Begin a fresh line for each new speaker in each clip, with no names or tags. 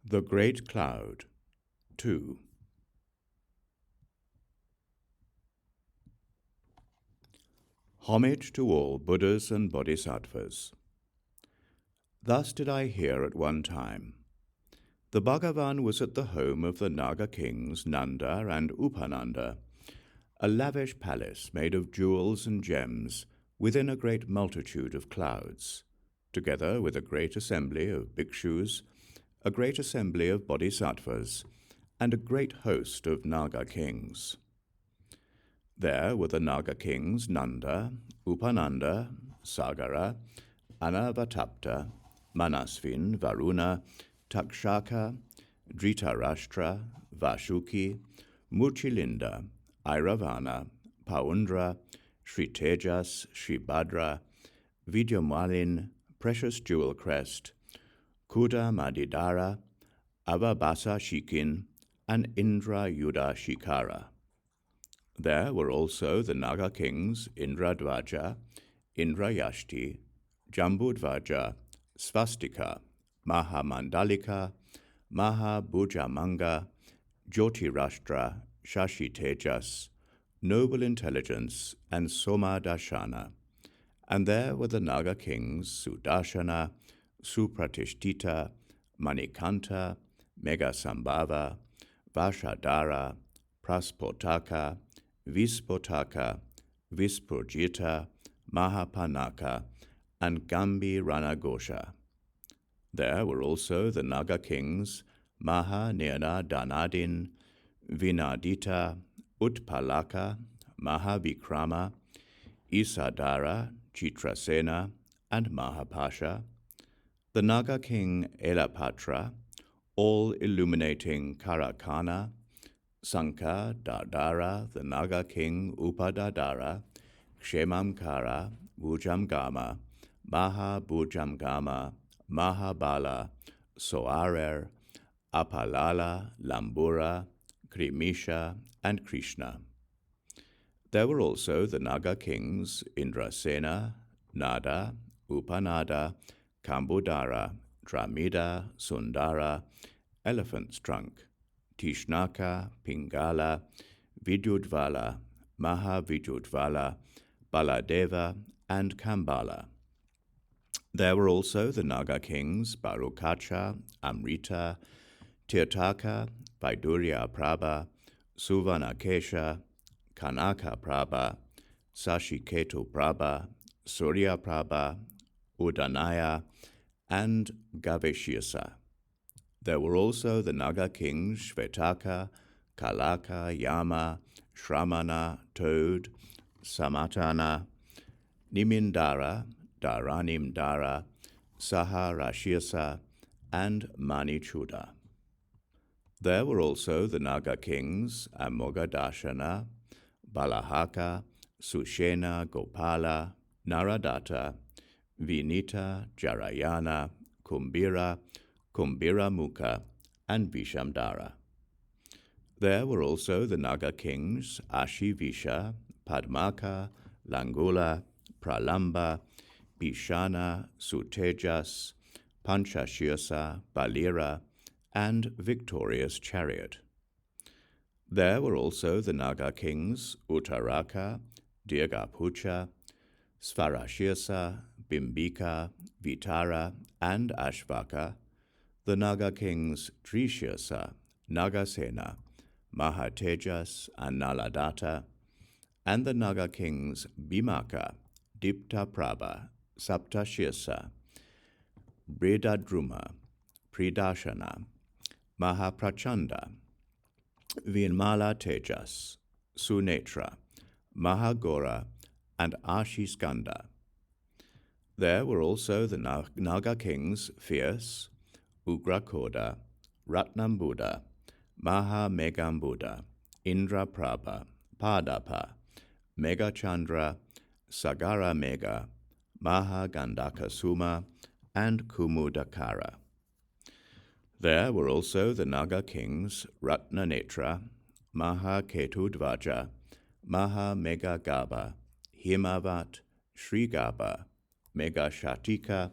The Great Cloud 2. Homage to all Buddhas and Bodhisattvas. Thus did I hear at one time. The Bhagavan was at the home of the Naga kings Nanda and Upananda, a lavish palace made of jewels and gems within a great multitude of clouds, together with a great assembly of bhikshus, a great assembly of bodhisattvas, and a great host of Naga kings. There were the Naga kings Nanda, Upananda, Sagara, Anavatapta, Manasvin, Varuna, Takshaka, Dhritarashtra, Vashuki, Muchilinda, Airavana, Paundra, Sri Tejas, Sri Bhadra, Vidyamalin, Precious Jewel Crest, Kuda Madidara, Avabasa Shikin, and Indra Yuda Shikara. There were also the Naga kings Indradvaja, Indrayashti, Jambudvaja, Svastika, Mahamandalika, Mahabhujamanga, Jyotirashtra, Shashi Tejas, Noble Intelligence, and Somadashana. And there were the Naga kings Sudarshana, Supratishtita, Manikanta, Megasambhava, Vashadara, Praspotaka, Vispotaka, Vispurjita, Mahapanaka, and Gambi Ranagosha. There were also the Naga kings Mahanirna Danadin, Vinadita, Utpalaka, Mahavikrama, Isadara, Chitrasena, and Mahapasha, the Naga king Elapatra, all illuminating Karakana, Sankha Dardara, the Naga king Upadadara, Kshemamkara, Bhujamgama, Mahabhujamgama, Mahabala, Soarer, Apalala, Lambura, Krimisha, and Krishna. There were also the Naga kings Indrasena, Nada, Upanada, Kambudara, Dramida, Sundara, Elephant's Trunk, Tishnaka, Pingala, Vidyudvala, Mahavidyudvala, Baladeva, and Kambala. There were also the Naga kings Barukacha, Amrita, Tirthaka, Vaidurya Prabha, Suvanakesha, Kanaka Prabha, Sashiketu Prabha, Surya Prabha, Udanaya, and Gaveshirsa. There were also the Naga kings Shvetaka, Kalaka, Yama, Shramana, Toad, Samatana, Nimindara, Dharanimdara, Saharashirsa, and Manichuda. There were also the Naga kings Amogadashana, Balahaka, Sushena, Gopala, Naradatta, Vinita, Jarayana, Kumbhira, Kumbhiramukha, and Vishamdara. There were also the Naga kings Ashivisha, Padmaka, Langula, Pralamba, Bhishana, Sutejas, Panchashirsa, Balira, and Victorious Chariot. There were also the Naga kings Uttaraka, Dirghapucha, Svarashirsa, Bimbika, Vitara, and Ashvaka, the Naga kings Trishirsa, Nagasena, Mahatejas, and Naladatta, and the Naga kings Bhimaka, Diptaprabha, Saptashirsa, Bridadruma, Pridashana, Mahaprachanda, Vinmala Tejas, Sunetra, Mahagora, and Ashiskanda. There were also the Naga kings Fierce, Ugrakoda, Ratnambuddha, Mahamegambuddha, Indraprabha, Padapa, Megachandra, Sagara Mega, Mahagandakasuma, and Kumudakara. There were also the Naga kings Ratnanetra, Mahaketudvaja, Mahamegagaba, Himavat, Srigaba, Megashatika,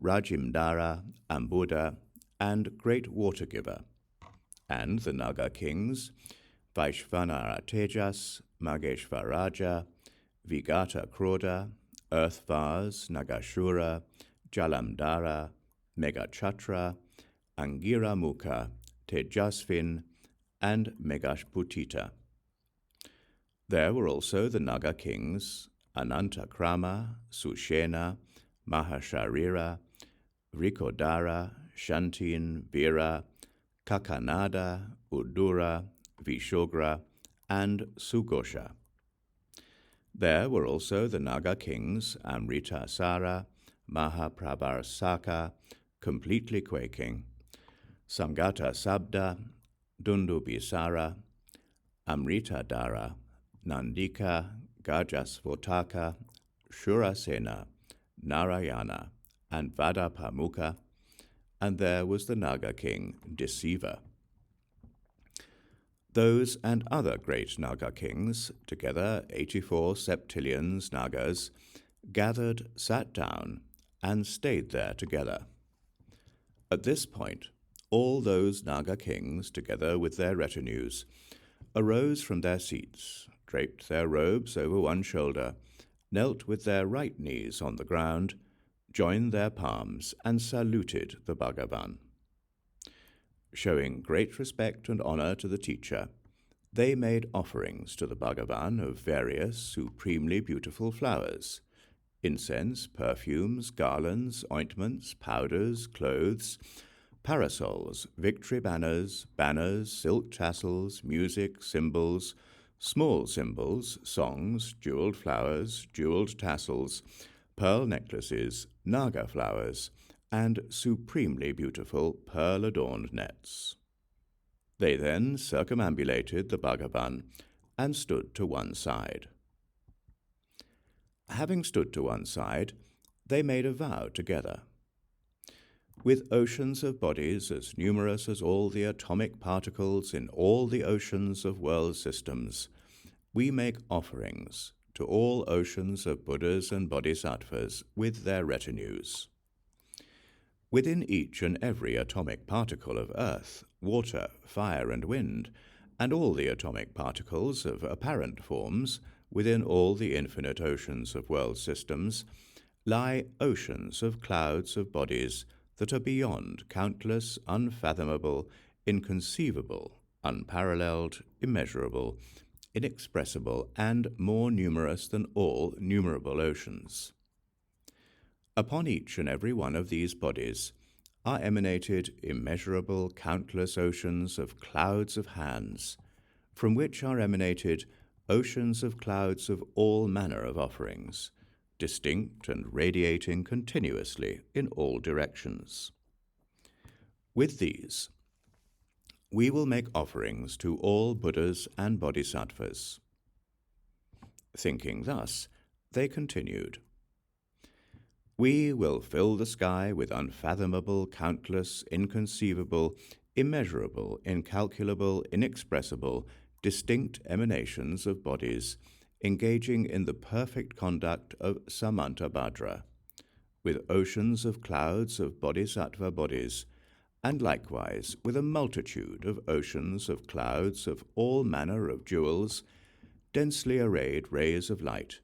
Rajimdara, Ambuddha, and great water giver, and the Naga kings, Vaishvanara Tejas, Mageshvaraja, Vigata Krodha, Earth-Vars, Nagashura, Jalamdhara, Megachatra, Angira Mukha, Tejasvin, and Megashputita. There were also the Naga kings, Anantakrama, Sushena, Mahasharira, Rikodara, Shantin, Vira, Kakanada, Udura, Vishogra, and Sugosha. There were also the Naga kings, Amritasara, Mahaprabharsaka, completely quaking, Samgata Sabda, Dundubisara, Amritadara, Nandika, Gajasvotaka, Shurasena, Narayana, and Vadapamukha, and there was the Naga king, Disiva. Those and other great Naga kings, together 84 septillions Nagas, gathered, sat down, and stayed there together. At this point, all those Naga kings, together with their retinues, arose from their seats, draped their robes over one shoulder, knelt with their right knees on the ground, joined their palms, and saluted the Bhagavan. Showing great respect and honor to the teacher, they made offerings to the Bhagavan of various supremely beautiful flowers, incense, perfumes, garlands, ointments, powders, clothes, parasols, victory banners, silk tassels, music, cymbals, small cymbals, songs, jeweled flowers, jeweled tassels, pearl necklaces, naga flowers, and supremely beautiful pearl-adorned nets. They then circumambulated the Bhagavan and stood to one side. Having stood to one side, they made a vow together. With oceans of bodies as numerous as all the atomic particles in all the oceans of world systems, we make offerings to all oceans of Buddhas and Bodhisattvas with their retinues. Within each and every atomic particle of earth, water, fire, and wind, and all the atomic particles of apparent forms within all the infinite oceans of world systems, lie oceans of clouds of bodies that are beyond countless, unfathomable, inconceivable, unparalleled, immeasurable, inexpressible, and more numerous than all numerable oceans. Upon each and every one of these bodies are emanated immeasurable, countless oceans of clouds of hands, from which are emanated oceans of clouds of all manner of offerings, distinct and radiating continuously in all directions. With these, we will make offerings to all Buddhas and Bodhisattvas. Thinking thus, they continued, "We will fill the sky with unfathomable, countless, inconceivable, immeasurable, incalculable, inexpressible, distinct emanations of bodies, engaging in the perfect conduct of Samantabhadra, with oceans of clouds of bodhisattva bodies, and likewise with a multitude of oceans of clouds of all manner of jewels, densely arrayed rays of light,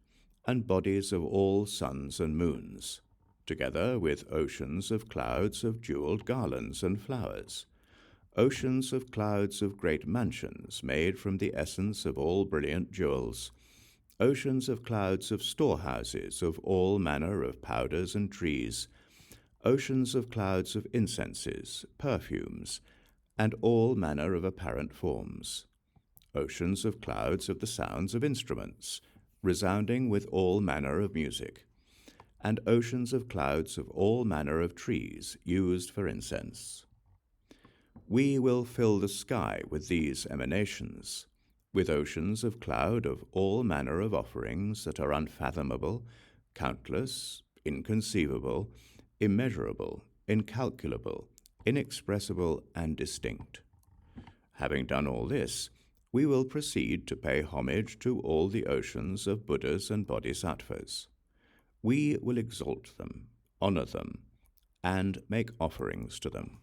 and bodies of all suns and moons, together with oceans of clouds of jeweled garlands and flowers, oceans of clouds of great mansions made from the essence of all brilliant jewels, oceans of clouds of storehouses of all manner of powders and trees, oceans of clouds of incenses, perfumes, and all manner of apparent forms, oceans of clouds of the sounds of instruments, resounding with all manner of music, and oceans of clouds of all manner of trees used for incense. We will fill the sky with these emanations, with oceans of cloud of all manner of offerings that are unfathomable, countless, inconceivable, immeasurable, incalculable, inexpressible, and distinct. Having done all this, we will proceed to pay homage to all the oceans of Buddhas and Bodhisattvas. We will exalt them, honor them, and make offerings to them.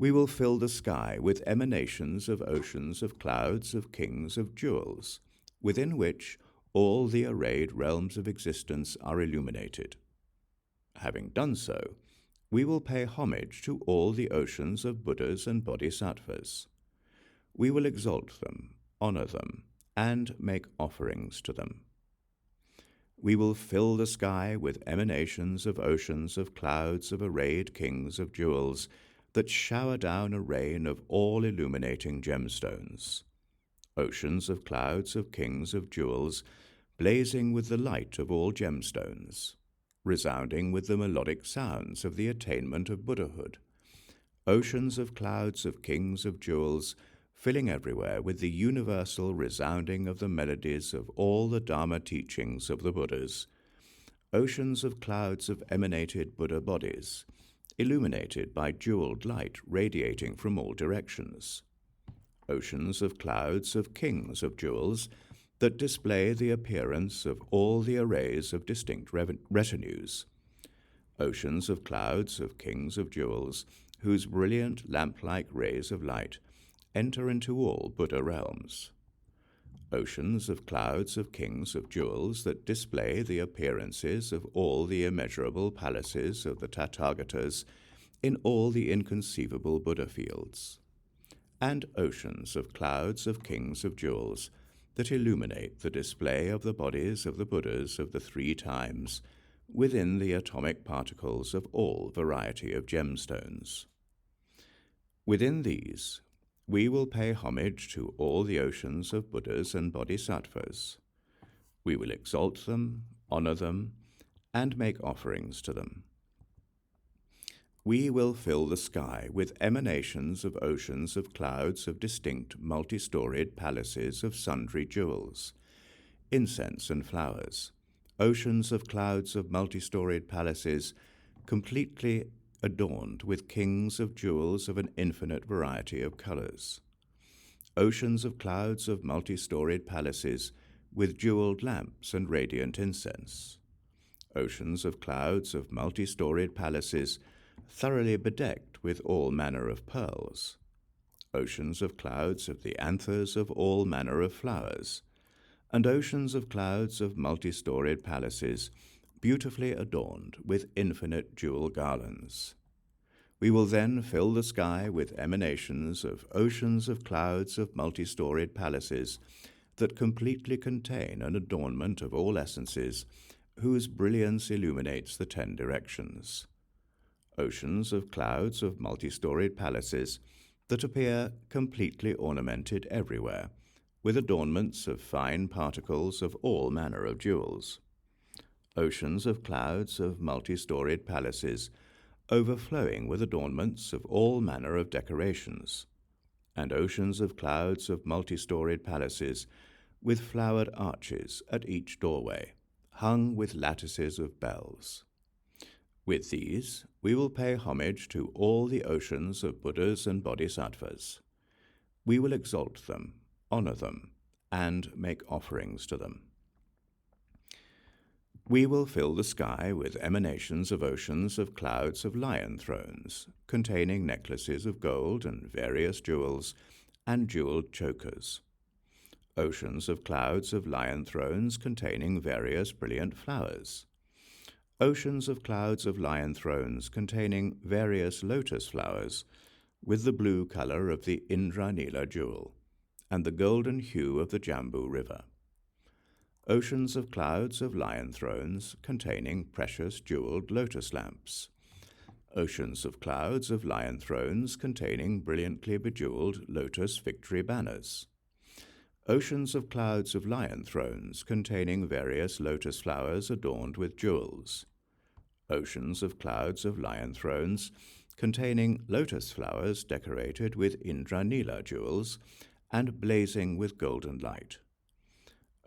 We will fill the sky with emanations of oceans of clouds of kings of jewels, within which all the arrayed realms of existence are illuminated. Having done so, we will pay homage to all the oceans of Buddhas and Bodhisattvas. We will exalt them, honor them, and make offerings to them. We will fill the sky with emanations of oceans of clouds of arrayed kings of jewels that shower down a rain of all-illuminating gemstones. Oceans of clouds of kings of jewels blazing with the light of all gemstones, resounding with the melodic sounds of the attainment of Buddhahood. Oceans of clouds of kings of jewels filling everywhere with the universal resounding of the melodies of all the Dharma teachings of the Buddhas. Oceans of clouds of emanated Buddha bodies, illuminated by jeweled light radiating from all directions. Oceans of clouds of kings of jewels that display the appearance of all the arrays of distinct retinues. Oceans of clouds of kings of jewels whose brilliant lamp-like rays of light enter into all Buddha realms. Oceans of clouds of kings of jewels that display the appearances of all the immeasurable palaces of the Tathagatas in all the inconceivable Buddha fields. And oceans of clouds of kings of jewels that illuminate the display of the bodies of the Buddhas of the 3 times within the atomic particles of all variety of gemstones. Within these, we will pay homage to all the oceans of Buddhas and Bodhisattvas. We will exalt them, honor them, and make offerings to them. We will fill the sky with emanations of oceans of clouds of distinct multi-storied palaces of sundry jewels, incense and flowers, oceans of clouds of multi-storied palaces completely adorned with kings of jewels of an infinite variety of colors. Oceans of clouds of multi-storied palaces with jeweled lamps and radiant incense. Oceans of clouds of multi-storied palaces thoroughly bedecked with all manner of pearls. Oceans of clouds of the anthers of all manner of flowers. And oceans of clouds of multi-storied palaces beautifully adorned with infinite jewel garlands. We will then fill the sky with emanations of oceans of clouds of multi-storied palaces that completely contain an adornment of all essences, whose brilliance illuminates the 10 directions. Oceans of clouds of multi-storied palaces that appear completely ornamented everywhere, with adornments of fine particles of all manner of jewels. Oceans of clouds of multi-storied palaces overflowing with adornments of all manner of decorations, and oceans of clouds of multi-storied palaces with flowered arches at each doorway, hung with lattices of bells. With these, we will pay homage to all the oceans of Buddhas and Bodhisattvas. We will exalt them, honor them, and make offerings to them. We will fill the sky with emanations of oceans of clouds of lion thrones, containing necklaces of gold and various jewels, and jeweled chokers. Oceans of clouds of lion thrones containing various brilliant flowers. Oceans of clouds of lion thrones containing various lotus flowers, with the blue color of the Indranila jewel, and the golden hue of the Jambu River. Oceans of clouds of lion thrones containing precious jeweled lotus lamps. Oceans of clouds of lion thrones containing brilliantly bejeweled lotus victory banners. Oceans of clouds of lion thrones containing various lotus flowers adorned with jewels. Oceans of clouds of lion thrones containing lotus flowers decorated with Indranila jewels and blazing with golden light.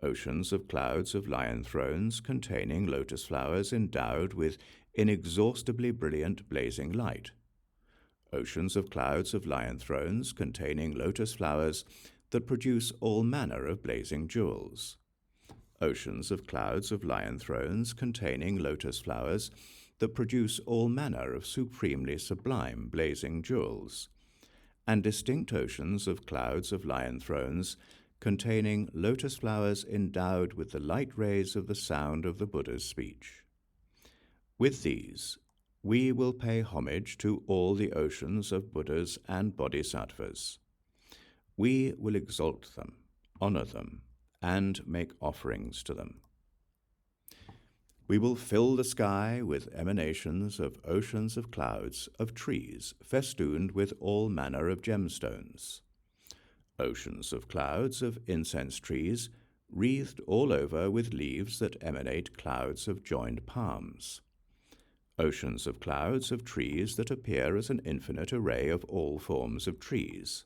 Oceans of clouds of lion thrones containing lotus flowers endowed with inexhaustibly brilliant blazing light. Oceans of clouds of lion thrones containing lotus flowers that produce all manner of blazing jewels. Oceans of clouds of lion thrones containing lotus flowers that produce all manner of supremely sublime blazing jewels. and distinct oceans of clouds of lion thrones containing lotus flowers endowed with the light rays of the sound of the Buddha's speech. With these, we will pay homage to all the oceans of Buddhas and Bodhisattvas. We will exalt them, honor them, and make offerings to them. We will fill the sky with emanations of oceans of clouds of trees festooned with all manner of gemstones. Oceans of clouds of incense trees wreathed all over with leaves that emanate clouds of joined palms. Oceans of clouds of trees that appear as an infinite array of all forms of trees.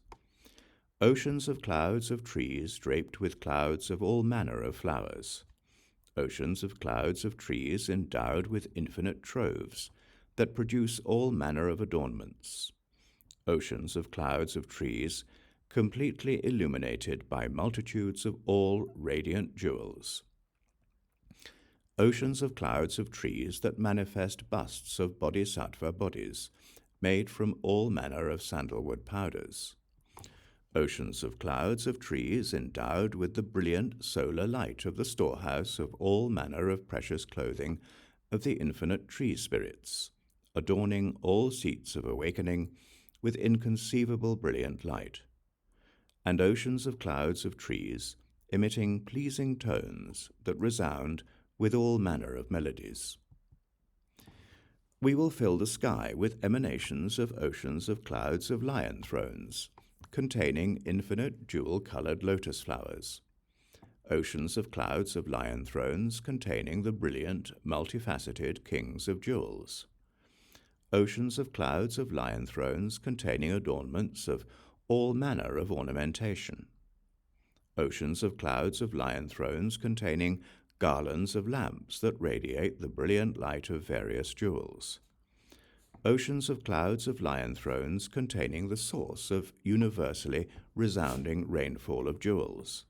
Oceans of clouds of trees draped with clouds of all manner of flowers. Oceans of clouds of trees endowed with infinite troves that produce all manner of adornments. Oceans of clouds of trees completely illuminated by multitudes of all radiant jewels. Oceans of clouds of trees that manifest busts of bodhisattva bodies made from all manner of sandalwood powders. Oceans of clouds of trees endowed with the brilliant solar light of the storehouse of all manner of precious clothing of the infinite tree spirits, adorning all seats of awakening with inconceivable brilliant light. And oceans of clouds of trees emitting pleasing tones that resound with all manner of melodies. We will fill the sky with emanations of oceans of clouds of lion thrones, containing infinite jewel-colored lotus flowers. Oceans of clouds of lion thrones containing the brilliant, multifaceted kings of jewels. Oceans of clouds of lion thrones containing adornments of all manner of ornamentation. Oceans of clouds of lion thrones containing garlands of lamps that radiate the brilliant light of various jewels. Oceans of clouds of lion thrones containing the source of universally resounding rainfall of jewels.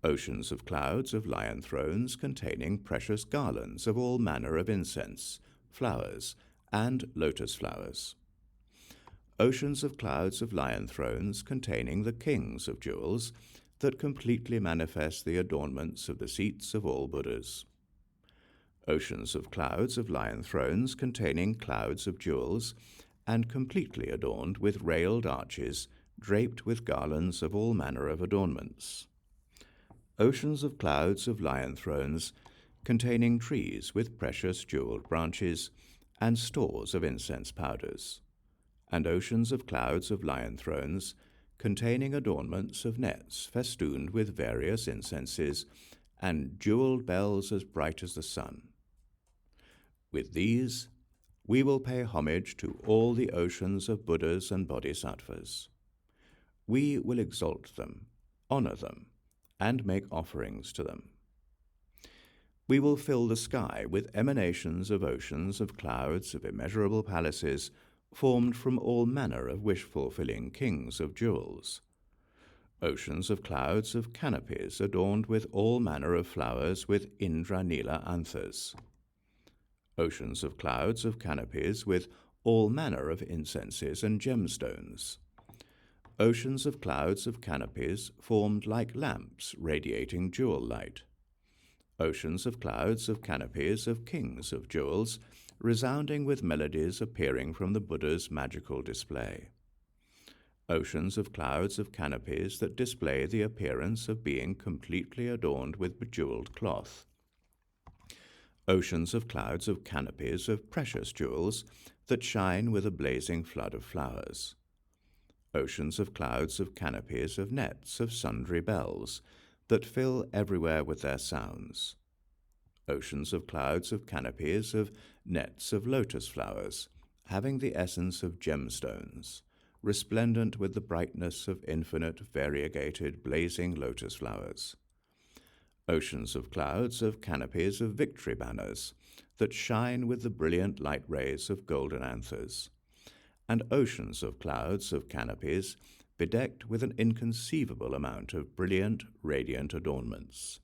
Oceans of clouds of lion thrones containing precious garlands of all manner of incense, flowers, and lotus flowers. Oceans of clouds of lion thrones containing the kings of jewels that completely manifest the adornments of the seats of all Buddhas. Oceans of clouds of lion thrones containing clouds of jewels and completely adorned with railed arches draped with garlands of all manner of adornments. Oceans of clouds of lion thrones containing trees with precious jeweled branches and stores of incense powders. And oceans of clouds of lion thrones containing adornments of nets festooned with various incenses and jeweled bells as bright as the sun. With these, we will pay homage to all the oceans of Buddhas and Bodhisattvas. We will exalt them, honor them, and make offerings to them. We will fill the sky with emanations of oceans of clouds of immeasurable palaces formed from all manner of wish-fulfilling kings of jewels. Oceans of clouds of canopies adorned with all manner of flowers with Indra-nila anthers. Oceans of clouds of canopies with all manner of incenses and gemstones. Oceans of clouds of canopies formed like lamps radiating jewel light. Oceans of clouds of canopies of kings of jewels resounding with melodies appearing from the Buddha's magical display. Oceans of clouds of canopies that display the appearance of being completely adorned with bejeweled cloth. Oceans of clouds of canopies of precious jewels that shine with a blazing flood of flowers. Oceans of clouds of canopies of nets of sundry bells that fill everywhere with their sounds. Oceans of clouds of canopies of nets of lotus flowers, having the essence of gemstones, resplendent with the brightness of infinite variegated blazing lotus flowers. Oceans of clouds of canopies of victory banners that shine with the brilliant light rays of golden anthers, and oceans of clouds of canopies bedecked with an inconceivable amount of brilliant, radiant adornments.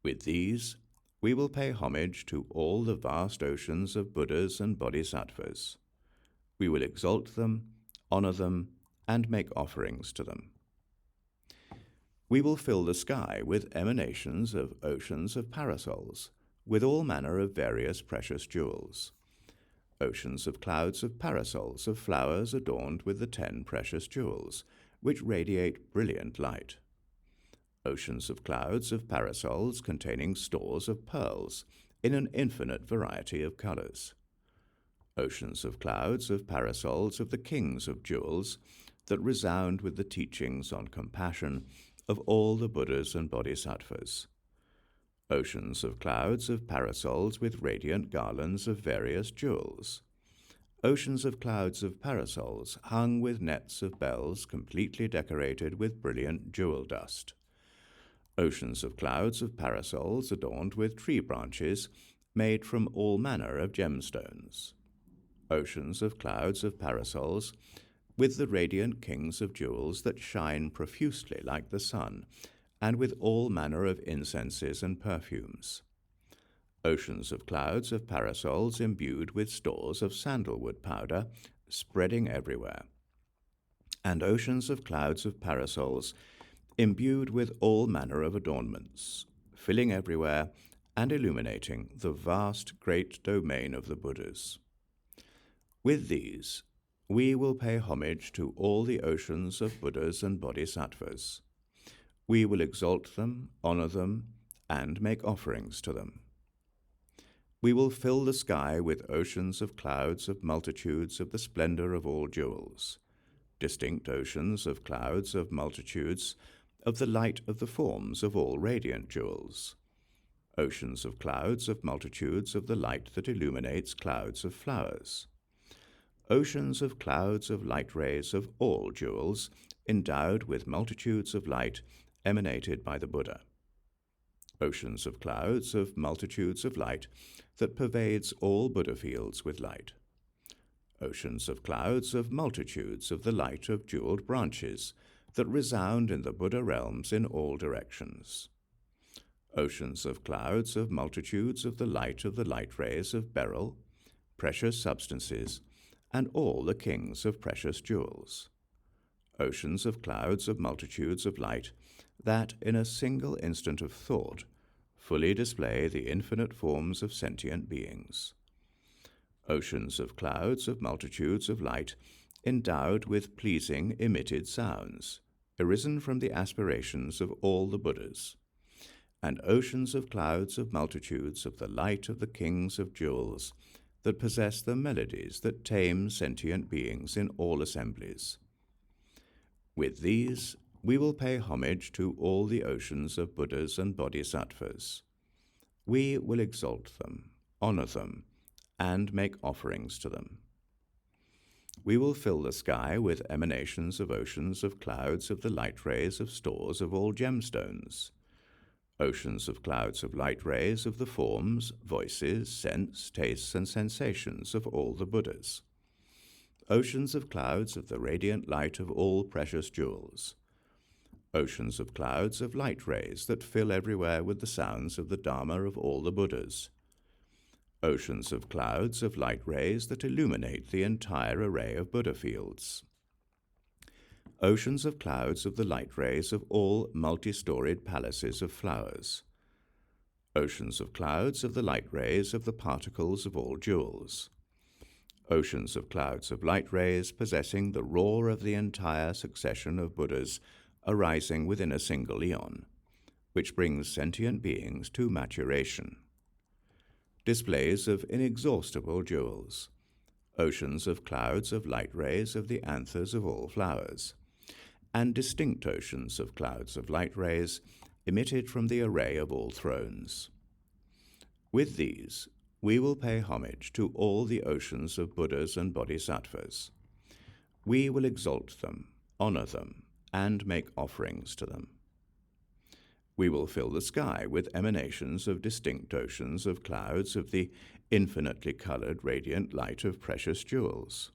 With these, we will pay homage to all the vast oceans of Buddhas and Bodhisattvas. We will exalt them, honor them, and make offerings to them. We will fill the sky with emanations of oceans of parasols, with all manner of various precious jewels. Oceans of clouds of parasols of flowers adorned with the 10 precious jewels, which radiate brilliant light. Oceans of clouds of parasols containing stores of pearls in an infinite variety of colors. Oceans of clouds of parasols of the kings of jewels that resound with the teachings on compassion of all the Buddhas and Bodhisattvas. Oceans of clouds of parasols with radiant garlands of various jewels. Oceans of clouds of parasols hung with nets of bells completely decorated with brilliant jewel dust. Oceans of clouds of parasols adorned with tree branches made from all manner of gemstones. Oceans of clouds of parasols with the radiant kings of jewels that shine profusely like the sun, and with all manner of incenses and perfumes. Oceans of clouds of parasols imbued with stores of sandalwood powder, spreading everywhere. And oceans of clouds of parasols imbued with all manner of adornments, filling everywhere and illuminating the vast great domain of the Buddhas. With these, we will pay homage to all the oceans of Buddhas and Bodhisattvas. We will exalt them, honor them, and make offerings to them. We will fill the sky with oceans of clouds of multitudes of the splendor of all jewels, distinct oceans of clouds of multitudes of the light of the forms of all radiant jewels, oceans of clouds of multitudes of the light that illuminates clouds of flowers, oceans of clouds of light rays of all jewels, endowed with multitudes of light emanated by the Buddha, oceans of clouds of multitudes of light that pervades all Buddha fields with light, oceans of clouds of multitudes of the light of jeweled branches that resound in the Buddha realms in all directions, oceans of clouds of multitudes of the light rays of beryl, precious substances, and all the kings of precious jewels, oceans of clouds of multitudes of light that, in a single instant of thought, fully display the infinite forms of sentient beings, oceans of clouds of multitudes of light endowed with pleasing emitted sounds, arisen from the aspirations of all the Buddhas, and oceans of clouds of multitudes of the light of the kings of jewels that possess the melodies that tame sentient beings in all assemblies. With these, we will pay homage to all the oceans of Buddhas and Bodhisattvas. We will exalt them, honor them, and make offerings to them. We will fill the sky with emanations of oceans of clouds of the light rays of stores of all gemstones, oceans of clouds of light rays of the forms, voices, scents, tastes, and sensations of all the Buddhas, oceans of clouds of the radiant light of all precious jewels, oceans of clouds of light rays that fill everywhere with the sounds of the Dharma of all the Buddhas, oceans of clouds of light rays that illuminate the entire array of Buddha fields, oceans of clouds of the light rays of all multi-storied palaces of flowers, oceans of clouds of the light rays of the particles of all jewels, oceans of clouds of light rays possessing the roar of the entire succession of Buddhas arising within a single eon, which brings sentient beings to maturation, displays of inexhaustible jewels, oceans of clouds of light rays of the anthers of all flowers, and distinct oceans of clouds of light rays emitted from the array of all thrones. With these, we will pay homage to all the oceans of Buddhas and Bodhisattvas. We will exalt them, honor them, and make offerings to them. We will fill the sky with emanations of distinct oceans of clouds of the infinitely colored radiant light of precious jewels,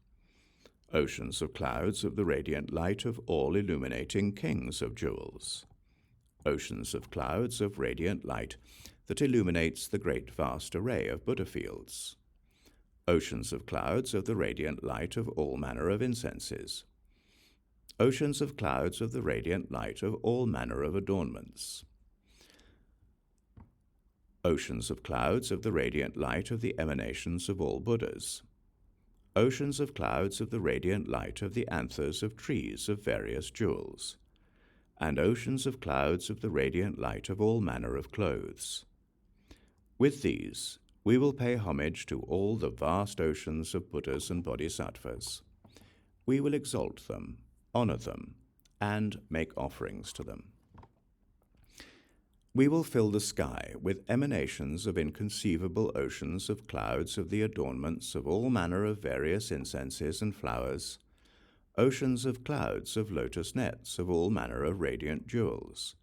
oceans of clouds of the radiant light of all illuminating kings of jewels, oceans of clouds of radiant light that illuminates the great vast array of Buddha fields, oceans of clouds of the radiant light of all manner of incenses, oceans of clouds of the radiant light of all manner of adornments, oceans of clouds of the radiant light of the emanations of all Buddhas, oceans of clouds of the radiant light of the anthers of trees of various jewels, and oceans of clouds of the radiant light of all manner of clothes. With these, we will pay homage to all the vast oceans of Buddhas and Bodhisattvas. We will exalt them, honor them, and make offerings to them. We will fill the sky with emanations of inconceivable oceans of clouds of the adornments of all manner of various incenses and flowers, oceans of clouds of lotus nets of all manner of radiant jewels,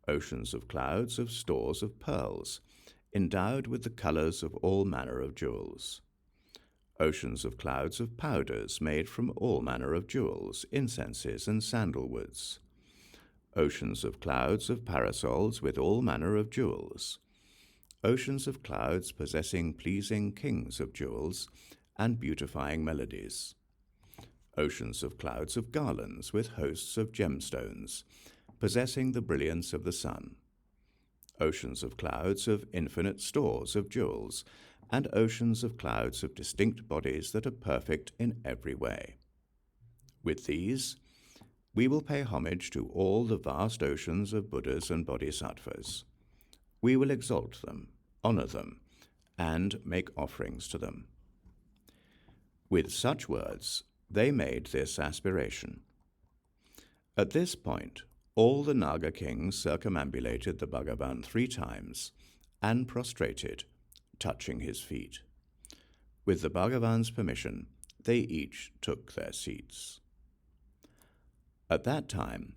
oceans of clouds of stores of pearls, endowed with the colors of all manner of jewels, oceans of clouds of powders made from all manner of jewels, incenses, and sandalwoods, oceans of clouds of parasols with all manner of jewels, oceans of clouds possessing pleasing kings of jewels and beautifying melodies, oceans of clouds of garlands with hosts of gemstones, possessing the brilliance of the sun, oceans of clouds of infinite stores of jewels, and oceans of clouds of distinct bodies that are perfect in every way. With these, we will pay homage to all the vast oceans of Buddhas and Bodhisattvas. We will exalt them, honor them, and make offerings to them. With such words, they made this aspiration. At this point, all the Naga kings circumambulated the Bhagavan 3 times and prostrated, touching his feet. With the Bhagavan's permission, they each took their seats. At that time,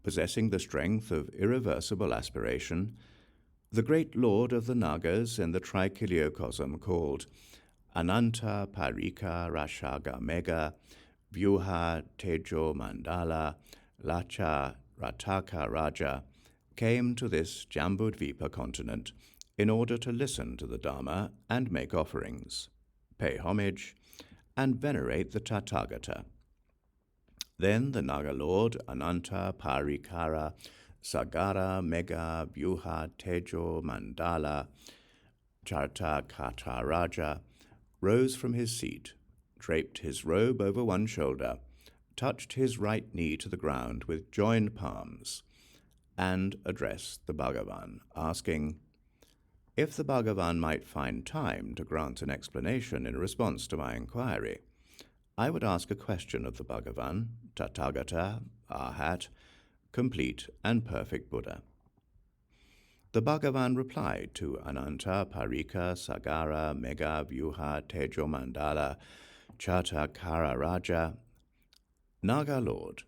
possessing the strength of irreversible aspiration, the great lord of the Nagas in the trichiliocosm called Ananta Parika Rashaga Mega Vyuha Tejo Mandala Lacha Rataka Raja came to this Jambudvipa continent in order to listen to the Dharma and make offerings, pay homage, and venerate the Tathagata. Then the Naga Lord Ananta Parikara Sagara Mega Vyuha Tejo Mandala Charta Kata Raja rose from his seat, draped his robe over one shoulder, touched his right knee to the ground with joined palms, and addressed the Bhagavan, asking, if the Bhagavan might find time to grant an explanation in response to my inquiry, I would ask a question of the Bhagavan, Tathagata, Arhat, complete and perfect Buddha. The Bhagavan replied to Ananta Parika Sagara Mega Vyuha Tejo Mandala Chatakara Raja, Naga Lord,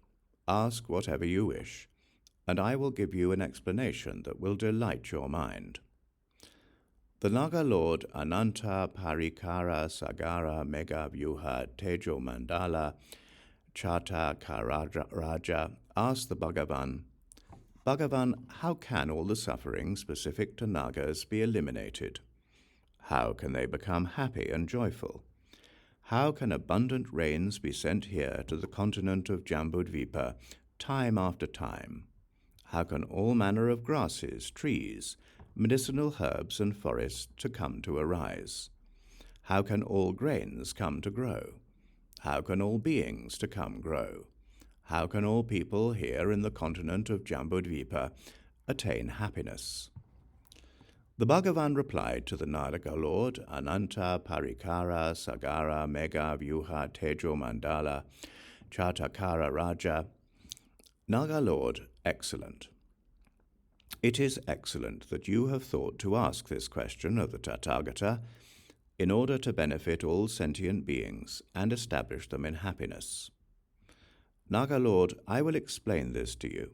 ask whatever you wish, and I will give you an explanation that will delight your mind. The Naga Lord Ananta Parikara Sagara Mega Vyuha Tejo Mandala Chatakara Raja asked the Bhagavan, Bhagavan, how can all the suffering specific to Nagas be eliminated? How can they become happy and joyful? How can abundant rains be sent here to the continent of Jambudvipa time after time? How can all manner of grasses, trees, medicinal herbs and forests to come to arise? How can all grains come to grow? How can all beings to come grow? How can all people here in the continent of Jambudvipa attain happiness? The Bhagavan replied to the Naga Lord Ananta Parikara Sagara Mega Vyuha Tejo Mandala Chatakara Raja, Naga Lord, excellent. It is excellent that you have thought to ask this question of the Tathagata in order to benefit all sentient beings and establish them in happiness. Naga Lord, I will explain this to you.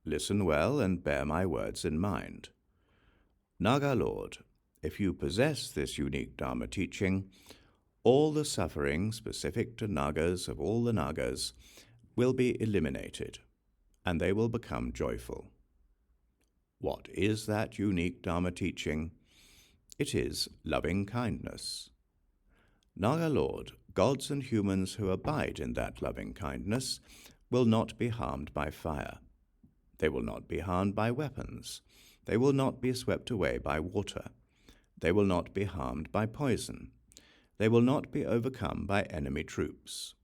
Listen well and bear my words in mind. Naga Lord, if you possess this unique Dharma teaching, all the suffering specific to Nagas of all the Nagas will be eliminated, and they will become joyful. What is that unique Dharma teaching? It is loving kindness. Naga Lord, gods and humans who abide in that loving kindness will not be harmed by fire. They will not be harmed by weapons. They will not be swept away by water. They will not be harmed by poison. They will not be overcome by enemy troops.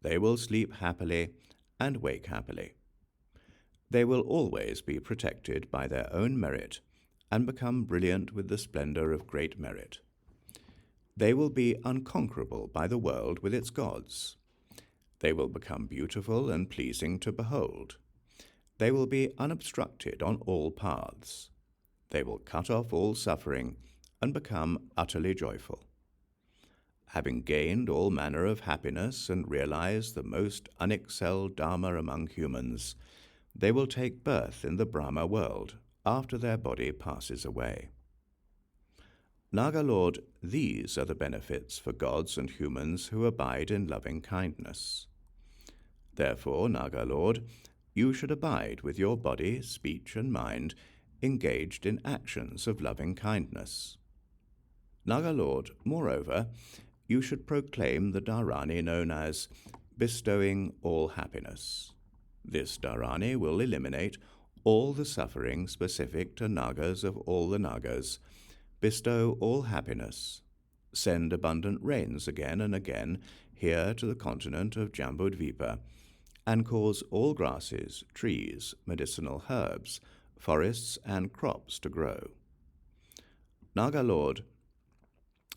They will sleep happily and wake happily. They will always be protected by their own merit and become brilliant with the splendor of great merit. They will be unconquerable by the world with its gods. They will become beautiful and pleasing to behold. They will be unobstructed on all paths. They will cut off all suffering and become utterly joyful. Having gained all manner of happiness and realized the most unexcelled Dharma among humans, they will take birth in the Brahma world after their body passes away. Naga Lord, these are the benefits for gods and humans who abide in loving kindness. Therefore, Naga Lord, you should abide with your body, speech, and mind engaged in actions of loving kindness. Naga Lord, moreover, you should proclaim the Dharani known as bestowing all happiness. This Dharani will eliminate all the suffering specific to Nagas of all the Nagas, bestow all happiness, send abundant rains again and again here to the continent of Jambudvipa, and cause all grasses, trees, medicinal herbs, forests, and crops to grow. Naga Lord,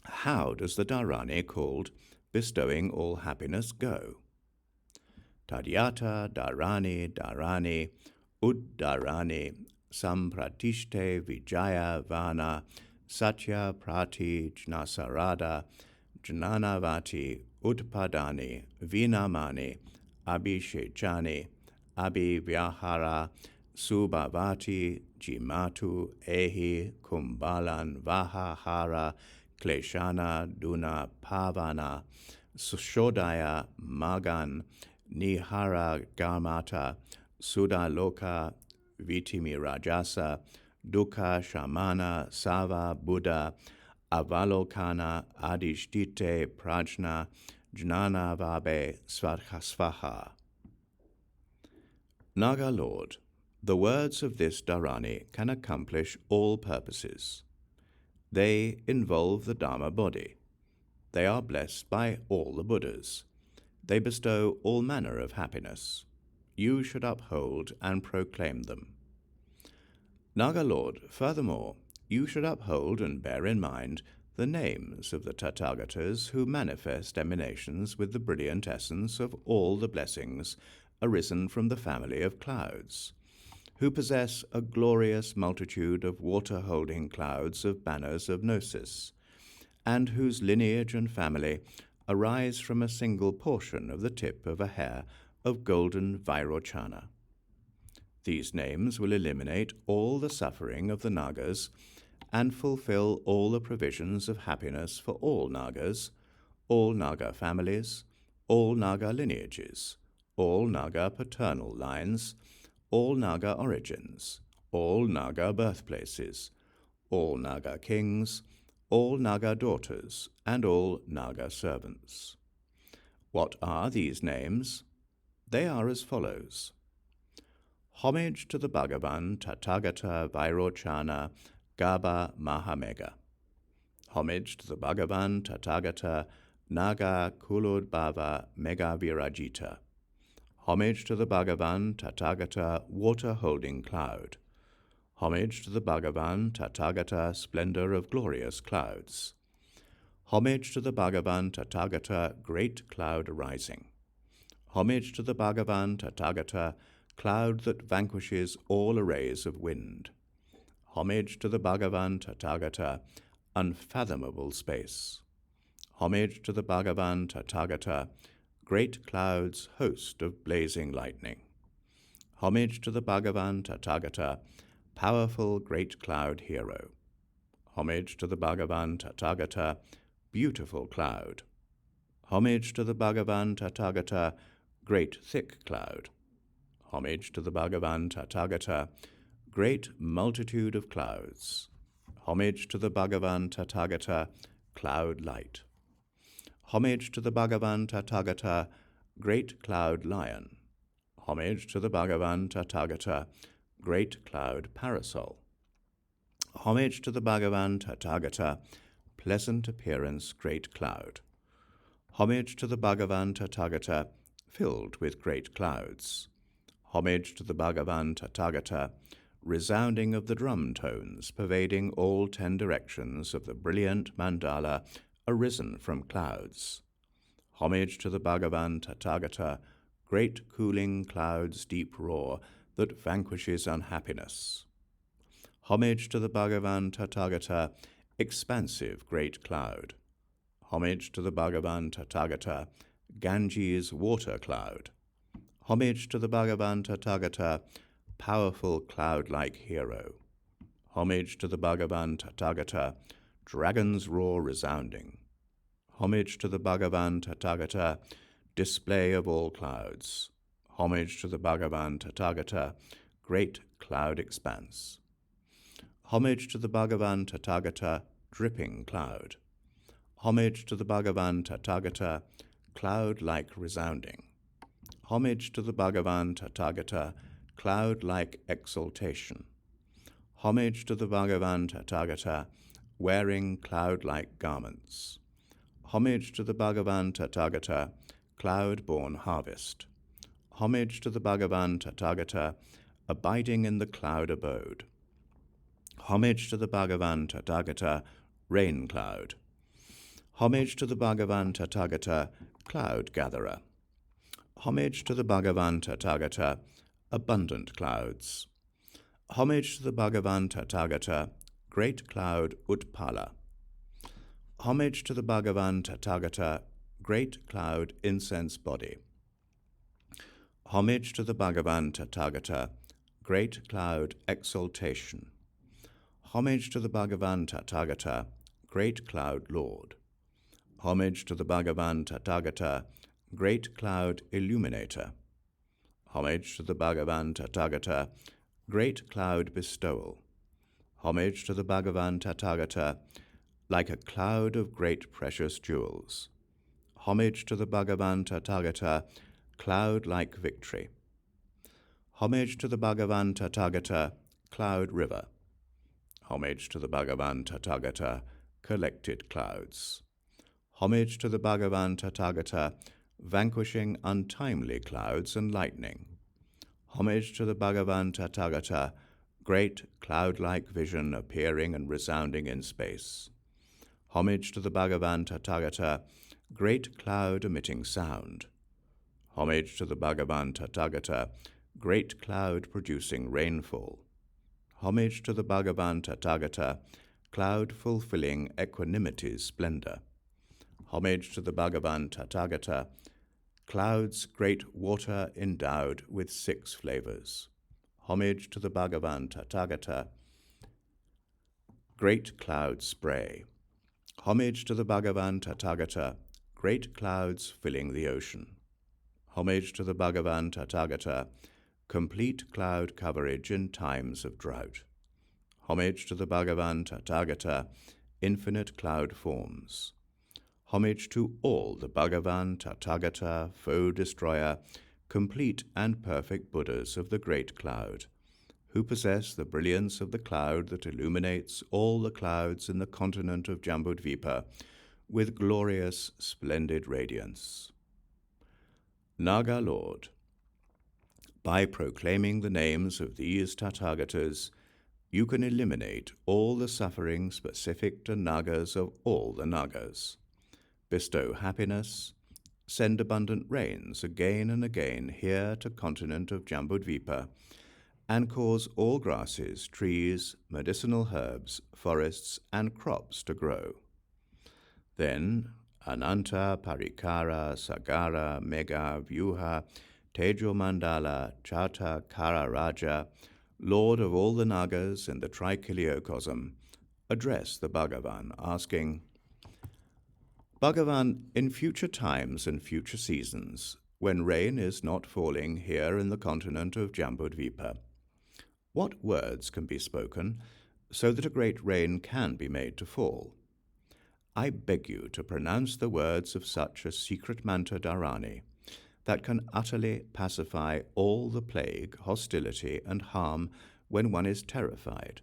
how does the Dharani called bestowing all happiness go? Tadyata Dharani Dharani Uddharani Sampratishte Vijaya Vana Satya Prati Jnasarada Jnanavati Utpadani Vinamani Abhishechani Abhivyahara Subhavati Jimatu Ehi Kumbalan Vahahara Kleshana Duna Pavana Sushodaya Magan Nihara Garmata Sudaloka Vitimirajasa Dukha Shamana Sava Buddha Avalokana Adishtite Prajna Jnana Vabe Svadhasvaha. Naga Lord, the words of this Dharani can accomplish all purposes. They involve the Dharma body. They are blessed by all the Buddhas. They bestow all manner of happiness. You should uphold and proclaim them. Naga Lord, furthermore, you should uphold and bear in mind the names of the Tathagatas who manifest emanations with the brilliant essence of all the blessings arisen from the family of clouds, who possess a glorious multitude of water-holding clouds of banners of gnosis, and whose lineage and family arise from a single portion of the tip of a hair of golden Vairochana. These names will eliminate all the suffering of the Nagas and fulfill all the provisions of happiness for all Nagas, all Naga families, all Naga lineages, all Naga paternal lines, all Naga origins, all Naga birthplaces, all Naga kings, all Naga daughters, and all Naga servants. What are these names? They are as follows. Homage to the Bhagavan Tathagata Vairochana Gaba Mahamega. Homage to the Bhagavan Tathagata Naga Kuludbhava Mega Virajita. Homage to the Bhagavan Tathagata Water-holding Cloud. Homage to the Bhagavan Tathagata Splendor of Glorious Clouds. Homage to the Bhagavan Tathagata Great Cloud Rising. Homage to the Bhagavan Tathagata Cloud that vanquishes all arrays of wind. Homage to the Bhagavan Tathagata Unfathomable Space. Homage to the Bhagavan Tathagata Great Clouds Host of Blazing Lightning. Homage to the Bhagavan Tathagata Powerful Great Cloud Hero. Homage to the Bhagavan Tathagata Beautiful Cloud. Homage to the Bhagavan Tathagata Great Thick Cloud. Homage to the Bhagavan Tathagata Great Multitude of Clouds. Homage to the Bhagavan Tathagata Cloud Light. Homage to the Bhagavan Tathagata, Great Cloud Lion. Homage to the Bhagavan Tathagata, Great Cloud Parasol. Homage to the Bhagavan Tathagata, Pleasant Appearance Great Cloud. Homage to the Bhagavan Tathagata, Filled with Great Clouds. Homage to the Bhagavan Tathagata, Resounding of the drum tones pervading all 10 directions of the brilliant mandala arisen from clouds. Homage to the Bhagavan Tathagata, Great Cooling Cloud's deep roar that vanquishes unhappiness. Homage to the Bhagavan Tathagata, Expansive Great Cloud. Homage to the Bhagavan Tathagata, Ganges Water Cloud. Homage to the Bhagavan Tathagata, Powerful Cloud-like Hero. Homage to the Bhagavan Tathagata, Dragon's Roar Resounding. Homage to the Bhagavan Tathagata, Display of all Clouds. Homage to the Bhagavan Tathagata, Great Cloud Expanse. Homage to the Bhagavan Tathagata, Dripping Cloud. Homage to the Bhagavan Tathagata, Cloud-like Resounding. Homage to the Bhagavan Tathagata, Cloud-like Exaltation. Homage to the Bhagavan Tathagata, Wearing Cloud-like Garments. Homage to the Bhagavan Tathagata, Cloud-born Harvest. Homage to the Bhagavan Tathagata, Abiding in the Cloud Abode. Homage to the Bhagavan Tathagata, Rain Cloud. Homage to the Bhagavan Tathagata, Cloud Gatherer. Homage to the Bhagavan Tathagata, Abundant Clouds. Homage to the Bhagavan Tathagata, Great Cloud Utpala. Homage to the Bhagavan Tathagata, Great Cloud Incense Body. Homage to the Bhagavan Tathagata, Great Cloud Exaltation. Homage to the Bhagavan Tathagata, Great Cloud Lord. Homage to the Bhagavan Tathagata, Great Cloud Illuminator. Homage to the Bhagavan Tathagata, Great Cloud Bestowal. Homage to the Bhagavan Tathagata, like a cloud of great precious jewels. Homage to the Bhagavan Tathagata, Cloud-like Victory. Homage to the Bhagavan Tathagata, Cloud River. Homage to the Bhagavan Tathagata, Collected Clouds. Homage to the Bhagavan Tathagata, Vanquishing untimely clouds and lightning. Homage to the Bhagavan Tathagata, Great cloud-like vision appearing and resounding in space. Homage to the Bhagavan Tathagata, Great cloud emitting sound. Homage to the Bhagavan Tathagata, Great cloud producing rainfall. Homage to the Bhagavan Tathagata, Cloud fulfilling equanimity's splendor. Homage to the Bhagavan Tathagata, Clouds great water endowed with 6 flavors. Homage to the Bhagavan Tathagata, Great cloud spray. Homage to the Bhagavan Tathagata, Great clouds filling the ocean. Homage to the Bhagavan Tathagata, Complete cloud coverage in times of drought. Homage to the Bhagavan Tathagata, Infinite cloud forms. Homage to all the Bhagavan Tathagata, Foe Destroyer, complete and perfect Buddhas of the Great Cloud, who possess the brilliance of the cloud that illuminates all the clouds in the continent of Jambudvipa with glorious, splendid radiance. Nāga Lord, by proclaiming the names of these Tathagatas, you can eliminate all the suffering specific to nāgas of all the nāgas, bestow happiness, send abundant rains again and again here to continent of Jambudvipa, and cause all grasses, trees, medicinal herbs, forests, and crops to grow. Then Ananta, Parikara, Sagara, Mega, Vyuha, Tejo Mandala, Chata, Kara Raja, Lord of all the Nagas in the Trikiliocosm, address the Bhagavan, asking, Bhagavan, in future times and future seasons, when rain is not falling here in the continent of Jambudvipa, what words can be spoken so that a great rain can be made to fall? I beg you to pronounce the words of such a secret mantra Dharani that can utterly pacify all the plague, hostility, and harm when one is terrified,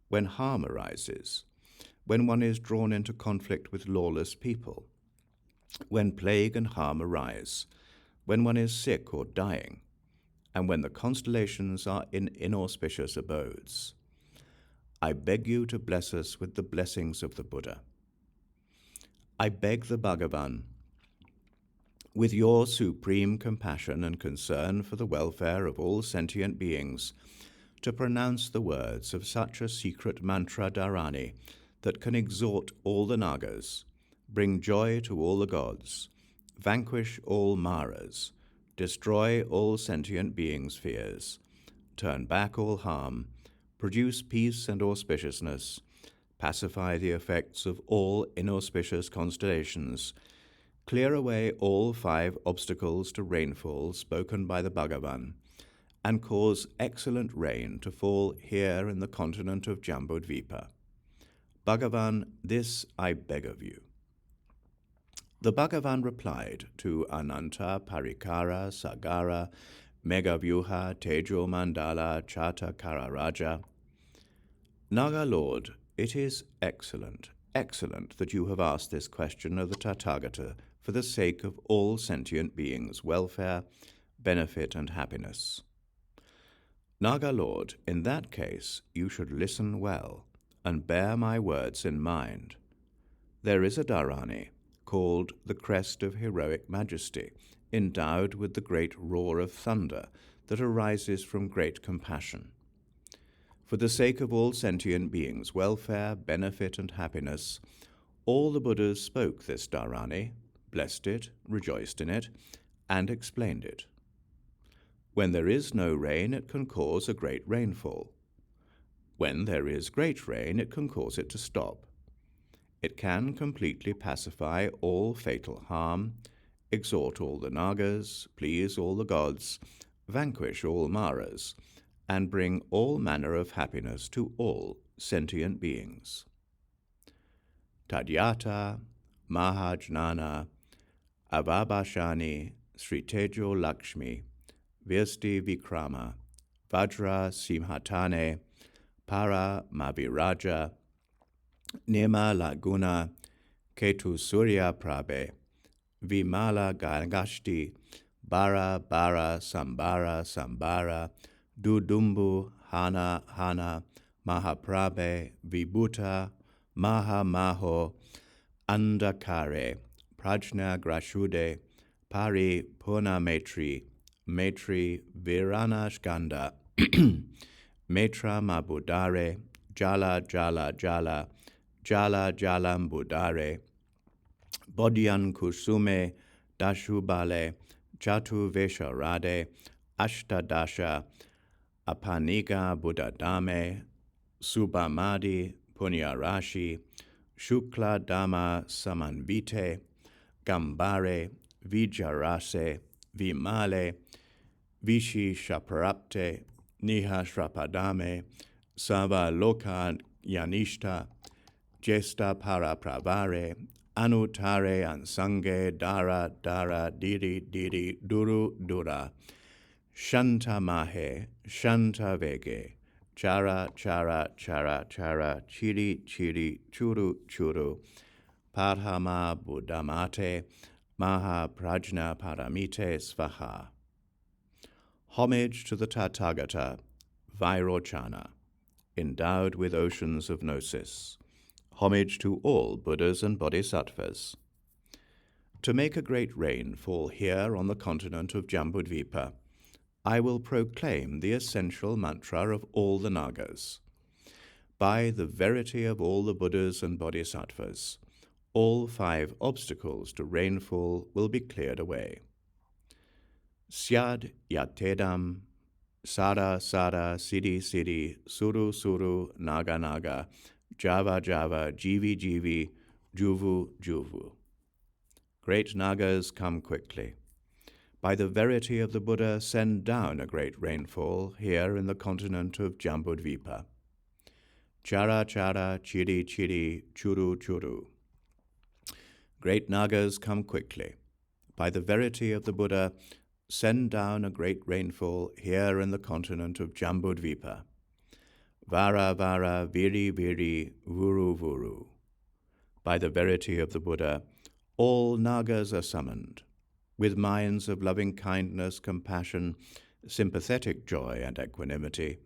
when harm arises, when one is drawn into conflict with lawless people, when plague and harm arise, when one is sick or dying, and when the constellations are in inauspicious abodes. I beg you to bless us with the blessings of the Buddha. I beg the Bhagavan, with your supreme compassion and concern for the welfare of all sentient beings, to pronounce the words of such a secret mantra Dharani that can exhort all the nāgas, bring joy to all the gods, vanquish all maras, destroy all sentient beings' fears, turn back all harm, produce peace and auspiciousness, pacify the effects of all inauspicious constellations, clear away all 5 obstacles to rainfall spoken by the Bhagavan, and cause excellent rain to fall here in the continent of Jambudvipa. Bhagavan, this I beg of you. The Bhagavan replied to Ananta Parikara Sagara Megavyuha Tejo Mandala Chatakara Raja, Naga Lord, it is excellent, excellent that you have asked this question of the Tathagata for the sake of all sentient beings' welfare, benefit, and happiness. Naga Lord, in that case you should listen well and bear my words in mind. There is a Dharani called the Crest of Heroic Majesty, endowed with the great roar of thunder that arises from great compassion. For the sake of all sentient beings' welfare, benefit, and happiness, all the Buddhas spoke this Dharani, blessed it, rejoiced in it, and explained it. When there is no rain, it can cause a great rainfall. When there is great rain, it can cause it to stop. It can completely pacify all fatal harm, exhort all the nāgas, please all the gods, vanquish all maras, and bring all manner of happiness to all sentient beings. Tadyata, Mahājnana, Avabhashani, Sritejo Lakshmi, Virsti Vikrama, Vajra Simhatane, Para Maviraja, Nima Laguna, Ketu Surya Prabhe, Vimala Gangashti, Bara Bara Sambara Sambara, Dudumbu Hana Hana, Mahaprabhe, Vibhuta, Maha Maho, Andakare, Prajna Grashude, Pari Puna Maitri, Maitri Virana Skanda, Maitra Mabudare, Jala Jala Jala, Jala Jalam Budare, Bodhyan Kusume, Dashubale, Chatu Vesharade, Ashtadasha, Apaniga Buddhadame, Subhamadi, Punyarashi, Shukla Dhamma Samanvite, Gambare, Vijarase, Vimale, Vishi Shaprapte, Niha Shrapadame, Sava Loka Yanishta, Jesta Parapravare, Anutare Ansange, Dara Dara Diri Diri Duru Dura, Shanta Mahe, Shanta Vege, Chara Chara Chara Chara, Chiri Chiri Churu Churu, Parhama Buddhamate, Maha Prajna Paramite Svaha. Homage to the Tathagata, Vairochana, endowed with oceans of gnosis. Homage to all Buddhas and Bodhisattvas. To make a great rain fall here on the continent of Jambudvipa, I will proclaim the essential mantra of all the nāgas. By the verity of all the Buddhas and Bodhisattvas, all 5 obstacles to rainfall will be cleared away. Syad yatedam, sada sada, siddhi siddhi, suru suru, naga naga, java java, jivi jivi, juvu juvu. Great nāgas, come quickly. By the verity of the Buddha, send down a great rainfall here in the continent of Jambudvipa. Chara chara, chiri chiri, churu churu. Great nāgas, come quickly. By the verity of the Buddha, send down a great rainfall here in the continent of Jambudvipa. Vara vara viri viri vuru vuru. By the verity of the Buddha, all nāgas are summoned, with minds of loving kindness, compassion, sympathetic joy, and equanimity,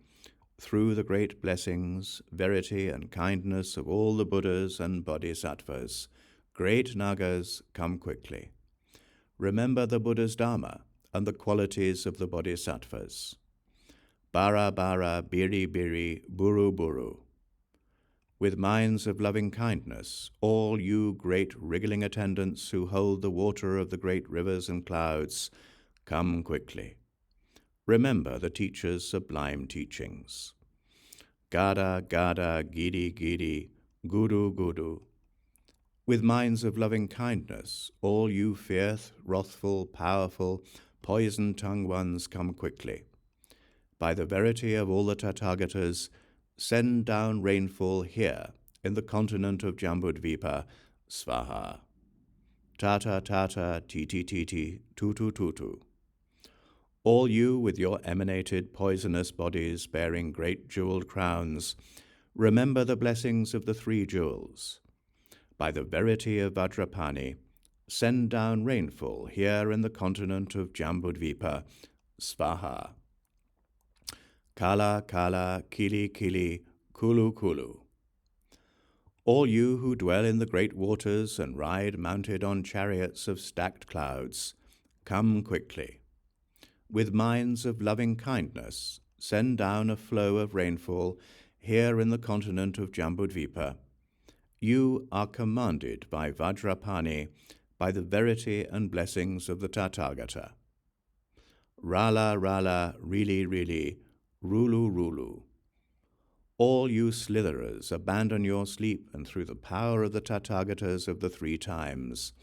through the great blessings, verity, and kindness of all the Buddhas and Bodhisattvas. Great nāgas, come quickly. Remember the Buddha's Dharma and the qualities of the Bodhisattvas. Bara bara, biri biri, buru buru. With minds of loving kindness, all you great wriggling attendants who hold the water of the great rivers and clouds, come quickly. Remember the teacher's sublime teachings. Gada gada, gidi gidi, guru guru. With minds of loving kindness, all you fierce, wrathful, powerful, poison-tongued ones, come quickly. By the verity of all the Tathagatas, send down rainfall here in the continent of Jambudvipa. Svaha. Tata tata, titi titi, tutu tutu. All you with your emanated poisonous bodies bearing great jeweled crowns, remember the blessings of the 3 jewels. By the verity of Vajrapani, send down rainfall here in the continent of Jambudvipa. Svaha. Kala kala, kili kili, kulu kulu. All you who dwell in the great waters and ride mounted on chariots of stacked clouds, come quickly. With minds of loving kindness, send down a flow of rainfall here in the continent of Jambudvipa. You are commanded by Vajrapani, by the verity and blessings of the Tathagata. Rala rala, really really, rulu rulu. All you slitherers, abandon your sleep, and through the power of the Tathagatas of the 3 times,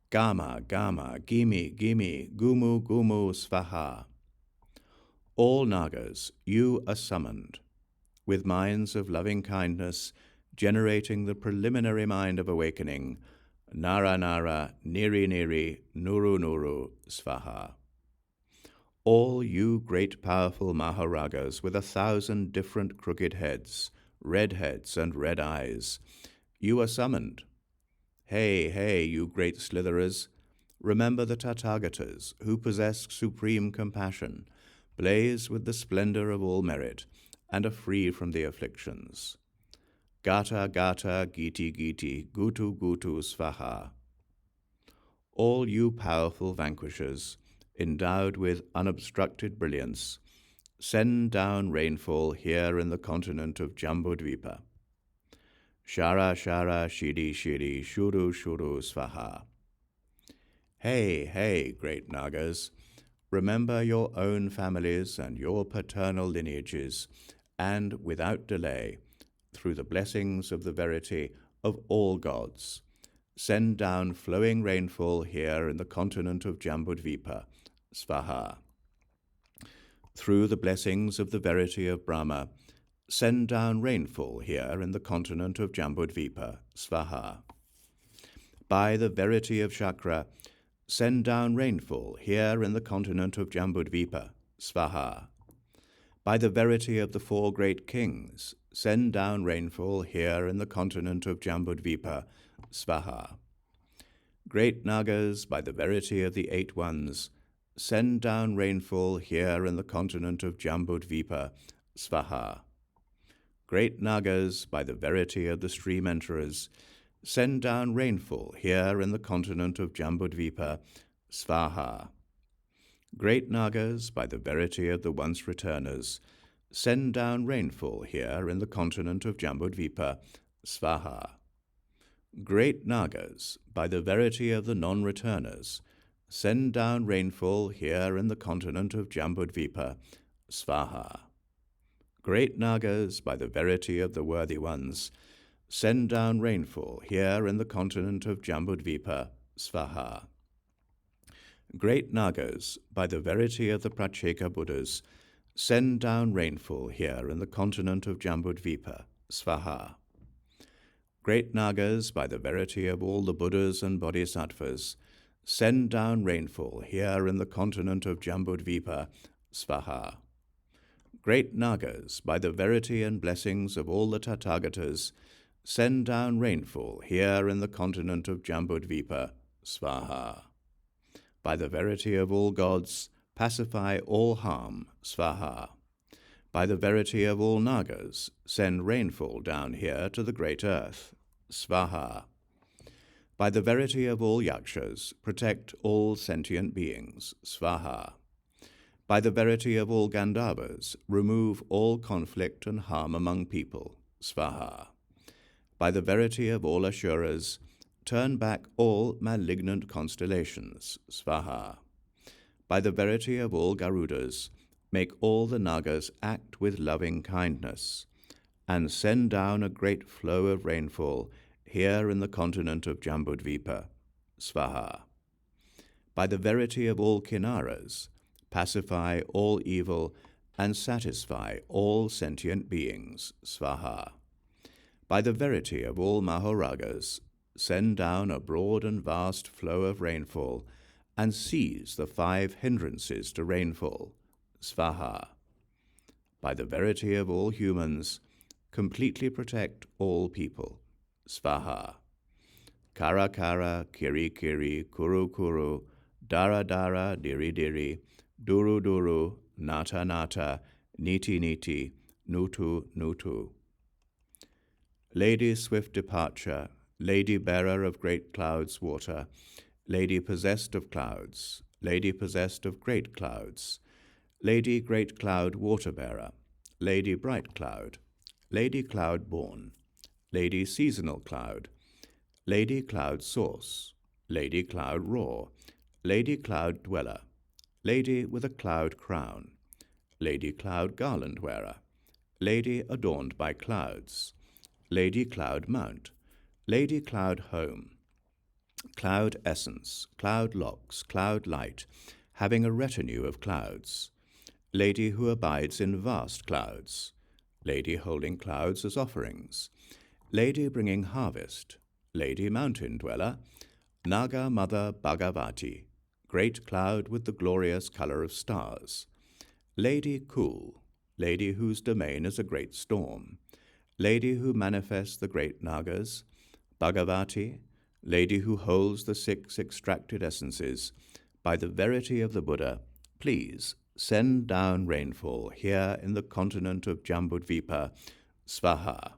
Gama, Gama, Gimi, Gimi, Gumu, Gumu, Svaha. All nāgas, you are summoned, with minds of loving kindness, generating the preliminary mind of awakening, Nara Nara, Niri Niri, Nuru Nuru, Svaha. All you great powerful Mahāragas with 1,000 different crooked heads, red heads, and red eyes, you are summoned. Hey, hey, you great slitherers, remember the Tathagatas, who possess supreme compassion, blaze with the splendor of all merit, and are free from the afflictions. Gata gata, giti giti, gutu gutu, svaha. All you powerful vanquishers, endowed with unobstructed brilliance, send down rainfall here in the continent of Jambudvipa. Shara shara, shiri shiri, shuru shuru, svaha. Hey, hey, great nāgas, remember your own families and your paternal lineages, and without delay, through the blessings of the verity of all gods, send down flowing rainfall here in the continent of Jambudvipa. Svaha. Through the blessings of the verity of Brahma, send down rainfall here in the continent of Jambudvipa. Svaha. By the verity of Chakra, send down rainfall here in the continent of Jambudvipa. Svaha. By the verity of the 4 great kings, send down rainfall here in the continent of Jambudvipa. Svaha. Great nāgas, by the verity of the 8 ones, send down rainfall here in the continent of Jambudvipa. Svaha. Great nāgas, by the verity of the stream enterers, send down rainfall here in the continent of Jambudvipa. Svaha. Great nāgas, by the verity of the once returners, send down rainfall here in the continent of Jambudvipa. Svaha. Great nāgas, by the verity of the non-returners, send down rainfall here in the continent of Jambudvipa. Svaha. Great nāgas, by the verity of the worthy ones, send down rainfall here in the continent of Jambudvipa. Svaha. Great nāgas, by the verity of the Pratyeka Buddhas, send down rainfall here in the continent of Jambudvipa. Svaha. Great nāgas, by the verity of all the Buddhas and Bodhisattvas, send down rainfall here in the continent of Jambudvipa, Svaha. Great nāgas, by the verity and blessings of all the Tathagatas, send down rainfall here in the continent of Jambudvipa, Svaha. By the verity of all gods, pacify all harm, Svaha. By the verity of all nāgas, send rainfall down here to the great earth, Svaha. By the verity of all yakshas, protect all sentient beings, Svaha. By the verity of all Gandharvas, remove all conflict and harm among people, Svaha. By the verity of all Asuras, turn back all malignant constellations, Svaha. By the verity of all Garudas, make all the nāgas act with loving kindness, and send down a great flow of rainfall here in the continent of Jambudvipa, Svaha. By the verity of all Kinnaras, pacify all evil and satisfy all sentient beings, Svaha. By the verity of all Mahoragas, send down a broad and vast flow of rainfall and seize the 5 hindrances to rainfall, Svaha. By the verity of all humans, completely protect all people, Svaha. Kara kara, kiri kiri, kuru kuru, dara dara, diri diri, duru duru, nata nata, niti niti, nutu nutu. Lady swift departure, lady bearer of great clouds water, lady possessed of clouds, lady possessed of great clouds, lady great cloud water bearer, lady bright cloud, lady cloud born, lady seasonal cloud, lady cloud source, lady cloud raw, lady cloud dweller, lady with a cloud crown, lady cloud garland wearer, lady adorned by clouds, lady cloud mount, lady cloud home, cloud essence, cloud locks, cloud light, having a retinue of clouds, lady who abides in vast clouds, lady holding clouds as offerings, lady bringing harvest, lady mountain dweller, Naga Mother Bhagavati, great cloud with the glorious color of stars, lady cool, lady whose domain is a great storm, lady who manifests the great Nagas, Bhagavati, lady who holds the 6 extracted essences, by the verity of the Buddha, please send down rainfall here in the continent of Jambudvipa, Svaha.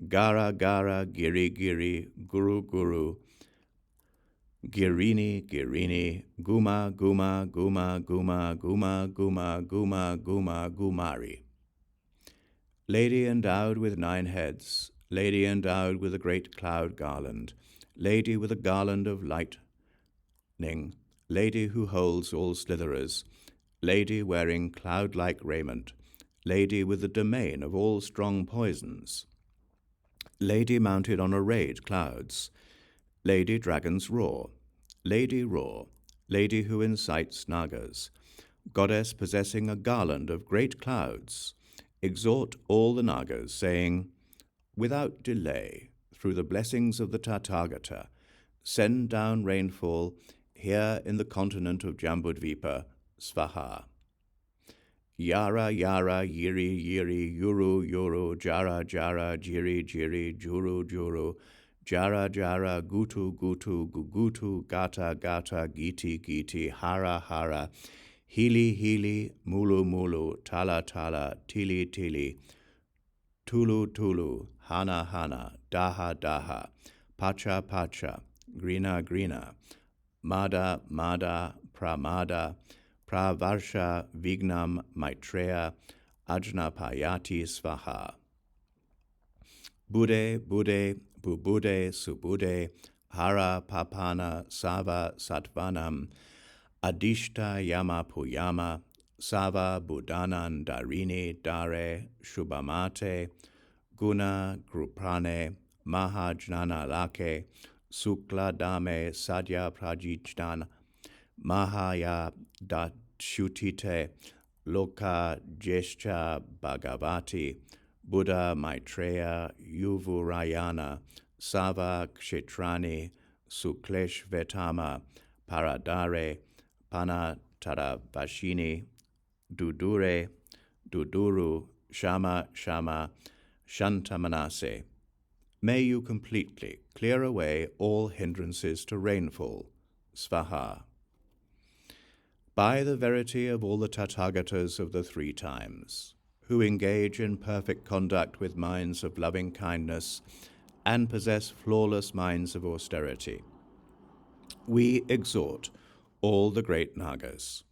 Gara gara, giri giri, guru guru, girini girini, guma guma guma guma guma guma guma guma gumari. Lady endowed with 9 heads, lady endowed with a great cloud garland, lady with a garland of lightning, lady who holds all slitherers, lady wearing cloud-like raiment, lady with the domain of all strong poisons, lady mounted on arrayed clouds, lady dragons roar, lady who incites nāgas, goddess possessing a garland of great clouds, exhort all the nāgas, saying, without delay, through the blessings of the Tathagata, send down rainfall here in the continent of Jambudvipa, Svaha. Yara yara, yiri yiri, yuru yuru, jara jara, jiri jiri, juru juru, jara jara, gutu gutu, gugutu, gata gata, giti giti, hara hara, hili hili, mulu mulu, tala tala, tili tili, tulu tulu, hana hana, daha daha, pacha pacha, grina grina, mada mada, pramada, pravarsha vignam maitreya, ajnapayati svaha. Bude bude, bubude subude, hara papana sava satvanam, adishta yama puyama, sava budanan dharini dare shubhamate, guna gruprane, mahajnana lake, sukla dame sadya prajichdana, mahaya datshutite, loka jescha bhagavati, Buddha Maitreya Yuvurayana Sava Kshetrani Sukleshvetama Paradare Panataravashini Dudure Duduru Shama Shama Shantamanase. May you completely clear away all hindrances to rainfall. Svaha. By the verity of all the Tathagatas of the three times, who engage in perfect conduct with minds of loving kindness and possess flawless minds of austerity, we exhort all the great nāgas.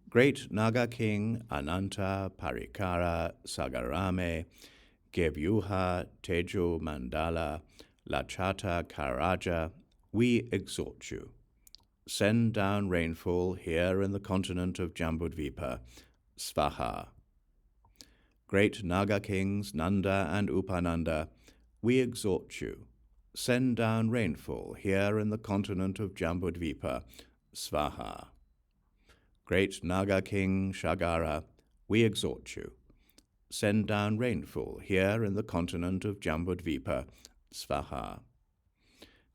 Great Naga King Ananta Parikara Sagarame Gevyuha Tejo Mandala Lachata Karaja, we exhort you. Send down rainfall here in the continent of Jambudvipa. Svaha. Great Naga Kings Nanda and Upananda, we exhort you. Send down rainfall here in the continent of Jambudvipa. Svaha. Great Naga King Shagara, we exhort you. Send down rainfall here in the continent of Jambudvipa. Svaha.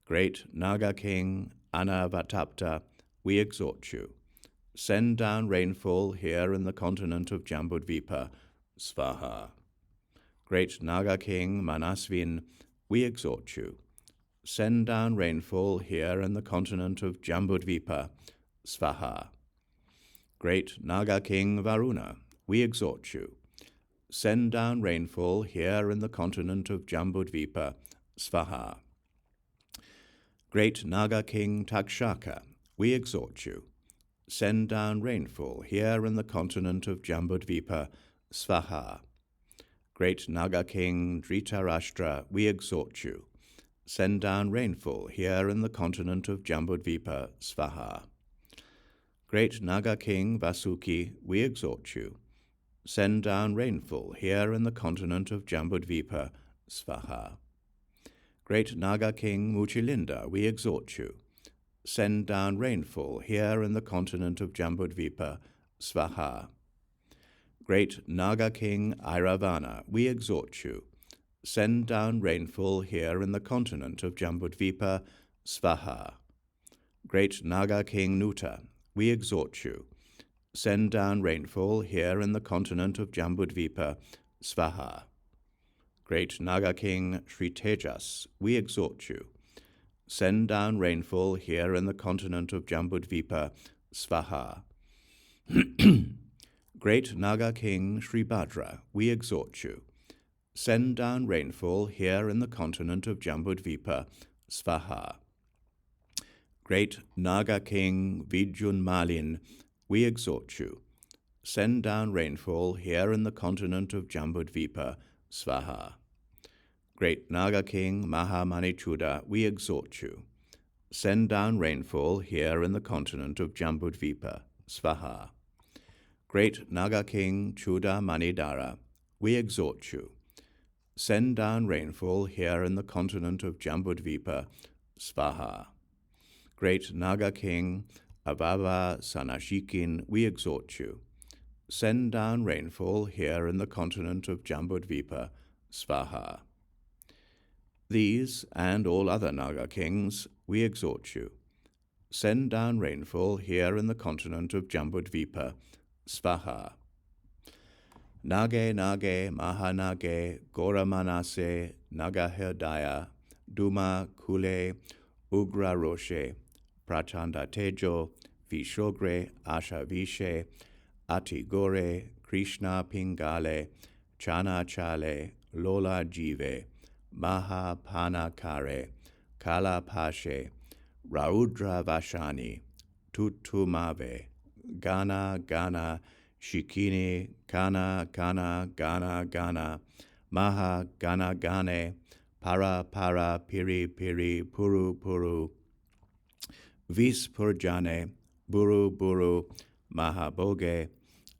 Great Naga King Anavatapta, we exhort you. Send down rainfall here in the continent of Jambudvipa. Svaha. Great Naga King Manasvin, we exhort you. Send down rainfall here in the continent of Jambudvipa. Svaha. Great Naga King Varuna, we exhort you. Send down rainfall here in the continent of Jambudvipa. Svaha. Great Naga King Takshaka, we exhort you. Send down rainfall here in the continent of Jambudvipa. Svaha. Great Naga King Dhritarashtra, we exhort you. Send down rainfall here in the continent of Jambudvipa. Svaha. Great Naga King Vasuki, we exhort you. Send down rainfall here in the continent of Jambudvipa. Svaha. Great Naga King Muchilinda, we exhort you. Send down rainfall here in the continent of Jambudvipa. Svaha. Great Naga King Airavana, we exhort you. Send down rainfall here in the continent of Jambudvipa. Svaha. Great Naga King Nuta, we exhort you. Send down rainfall here in the continent of Jambudvipa. Svaha. Great Naga King Sri Tejas, we exhort you. Send down rainfall here in the continent of Jambudvipa. Svaha. Great Naga King Sri Bhadra, we exhort you. Send down rainfall here in the continent of Jambudvipa. Svaha. Great Naga King Vijunmalin, we exhort you. Send down rainfall here in the continent of Jambudvipa. Svaha. Great Naga King Mahamanichuda, we exhort you. Send down rainfall here in the continent of Jambudvipa. Svaha. Great Naga King Chuda Manidara, we exhort you. Send down rainfall here in the continent of Jambudvipa. Svaha. Great Naga King Avava Sanashikin, we exhort you. Send down rainfall here in the continent of Jambudvipa. Svaha. These and all other Naga kings, we exhort you. Send down rainfall here in the continent of Jambudvipa. Svaha. Nage Nage Mahanage Goramanase Nagaherdaya Duma Kule Ugra Roshe Prachanda Tejo Vishogre Ashavishe Atigore Krishna Pingale Chana Chale Lola Jive Maha Panakare Kala Pashe Raudra Vashani Tutumave Gana Gana Shikini Kana Kana Gana Gana Maha Gana Gane Para Para Piri Piri Puru Puru Vis Purjane Buru Buru Mahaboge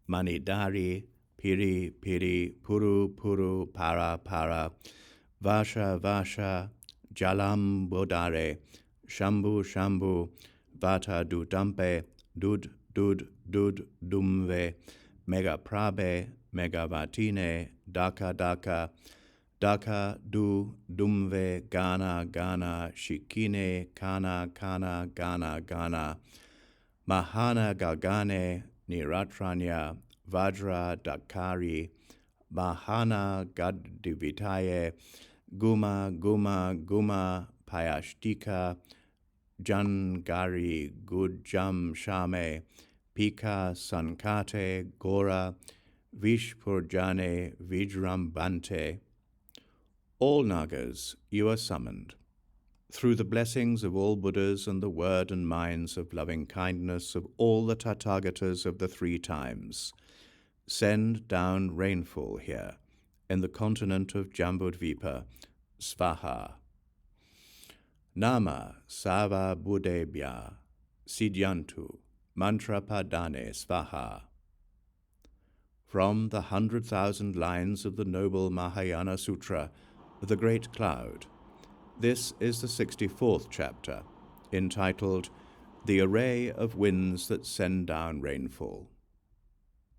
Manidari Piri Piri Puru Puru Para Para Vasha Vasha Jalam Bodare Shambhu Shambhu Vata Dudampe Dud Dud Dud Dumve Megaprabe, Megavatine, Daka Daka, Daka Du, Dumve, Gana Gana, Shikine, Kana Kana, Gana Gana, Mahāna Galgane, Niratranya, Vajra Dakari, Mahāna Gadivitaye, Guma Guma Guma, Payashtika, Jangari Gujam Shame, Pika Sankate, Gora, Vishpurjane, Vijrambante. All Nagas, you are summoned. Through the blessings of all Buddhas and the word and minds of loving kindness of all the Tathagatas of the 3 times, send down rainfall here, in the continent of Jambudvipa, Svaha. Nama Sava Buddhebhya, Sidyantu, Mantra Padane Svaha. From the 100,000 lines of the noble Mahāyāna Sūtra, The Great Cloud, this is the 64th chapter, entitled The Array of Winds That Send Down Rainfall.